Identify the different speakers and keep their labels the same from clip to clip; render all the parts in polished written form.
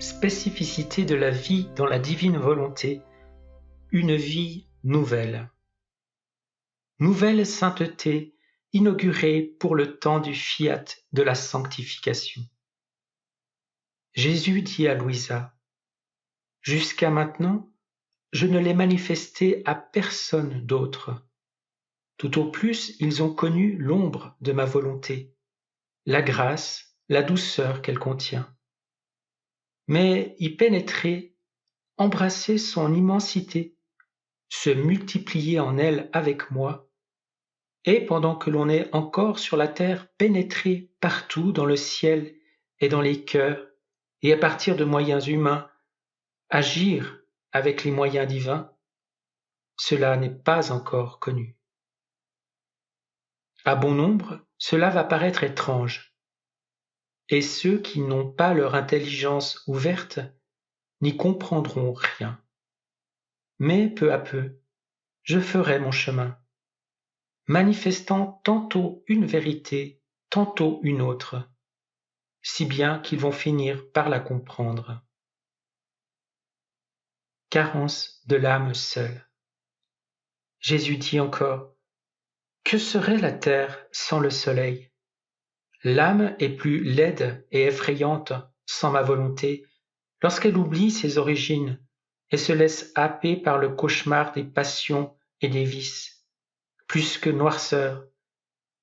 Speaker 1: spécificité de la vie dans la divine volonté, une vie nouvelle. Nouvelle sainteté inaugurée pour le temps du fiat de la sanctification. Jésus dit à Louisa, « Jusqu'à maintenant, je ne l'ai manifesté à personne d'autre. Tout au plus, ils ont connu l'ombre de ma volonté, la grâce, la douceur qu'elle contient. Mais y pénétrer, embrasser son immensité, se multiplier en elle avec moi, et pendant que l'on est encore sur la terre, pénétrer partout dans le ciel et dans les cœurs, et à partir de moyens humains, agir avec les moyens divins, cela n'est pas encore connu. À bon nombre, cela va paraître étrange, et ceux qui n'ont pas leur intelligence ouverte n'y comprendront rien. Mais peu à peu, je ferai mon chemin, manifestant tantôt une vérité, tantôt une autre, si bien qu'ils vont finir par la comprendre. Carence de l'âme seule. Jésus dit encore, « Que serait la terre sans le soleil ? L'âme est plus laide et effrayante sans ma volonté lorsqu'elle oublie ses origines et se laisse happer par le cauchemar des passions et des vices, plus que noirceur,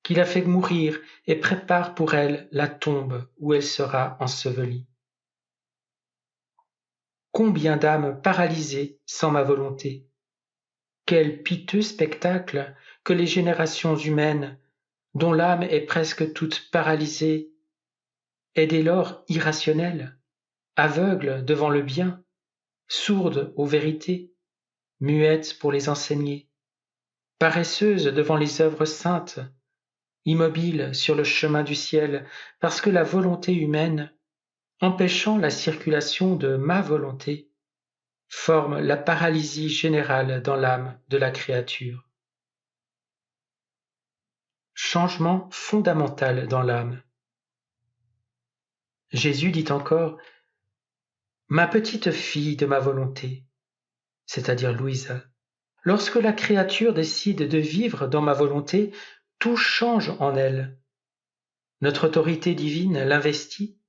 Speaker 1: qui la fait mourir et prépare pour elle la tombe où elle sera ensevelie. Combien d'âmes paralysées sans ma volonté! Quel piteux spectacle que les générations humaines, dont l'âme est presque toute paralysée, est dès lors irrationnelle, aveugle devant le bien, sourde aux vérités, muette pour les enseigner, paresseuse devant les œuvres saintes, immobile sur le chemin du ciel, parce que la volonté humaine, empêchant la circulation de ma volonté, forme la paralysie générale dans l'âme de la créature. Changement fondamental dans l'âme. Jésus dit encore, « Ma petite fille de ma volonté », c'est-à-dire Louisa, lorsque la créature décide de vivre dans ma volonté, tout change en elle. Notre autorité divine l'investit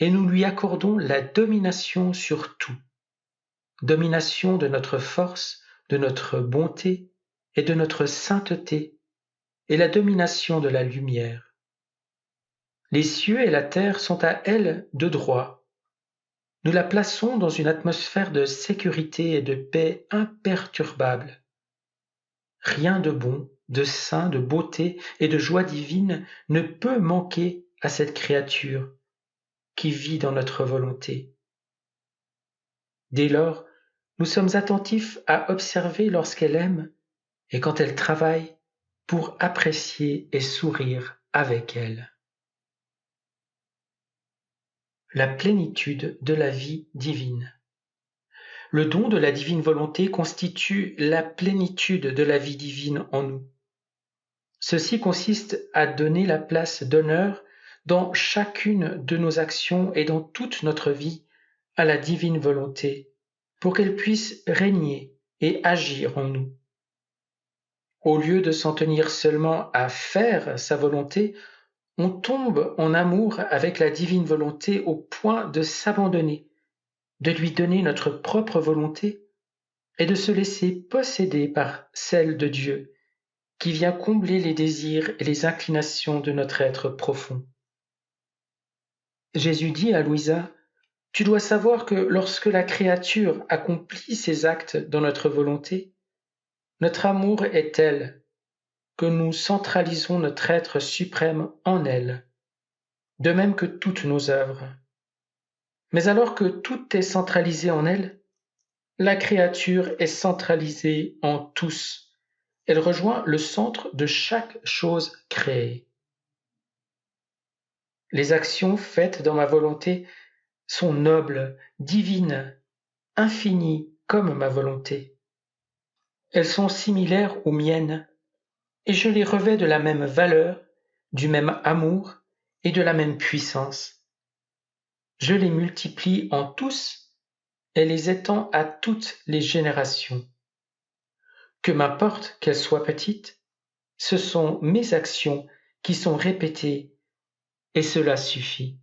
Speaker 1: et nous lui accordons la domination sur tout. Domination de notre force, de notre bonté et de notre sainteté, et la domination de la lumière. Les cieux et la terre sont à elle de droit. Nous la plaçons dans une atmosphère de sécurité et de paix imperturbable. Rien de bon, de saint, de beauté et de joie divine ne peut manquer à cette créature qui vit dans notre volonté. Dès lors, nous sommes attentifs à observer lorsqu'elle aime et quand elle travaille pour apprécier et sourire avec elle. La plénitude de la vie divine. Le don de la divine volonté constitue la plénitude de la vie divine en nous. Ceci consiste à donner la place d'honneur dans chacune de nos actions et dans toute notre vie à la divine volonté, pour qu'elle puisse régner et agir en nous. Au lieu de s'en tenir seulement à faire sa volonté, on tombe en amour avec la divine volonté au point de s'abandonner, de lui donner notre propre volonté et de se laisser posséder par celle de Dieu, qui vient combler les désirs et les inclinations de notre être profond. Jésus dit à Louisa, « Tu dois savoir que lorsque la créature accomplit ses actes dans notre volonté, notre amour est tel que nous centralisons notre être suprême en elle, de même que toutes nos œuvres. Mais alors que tout est centralisé en elle, la créature est centralisée en tous. Elle rejoint le centre de chaque chose créée. Les actions faites dans ma volonté sont nobles, divines, infinies comme ma volonté. Elles sont similaires aux miennes, et je les revêts de la même valeur, du même amour et de la même puissance. je les multiplie en tous et les étends à toutes les générations. Que m'importe qu'elles soient petites, ce sont mes actions qui sont répétées et cela suffit.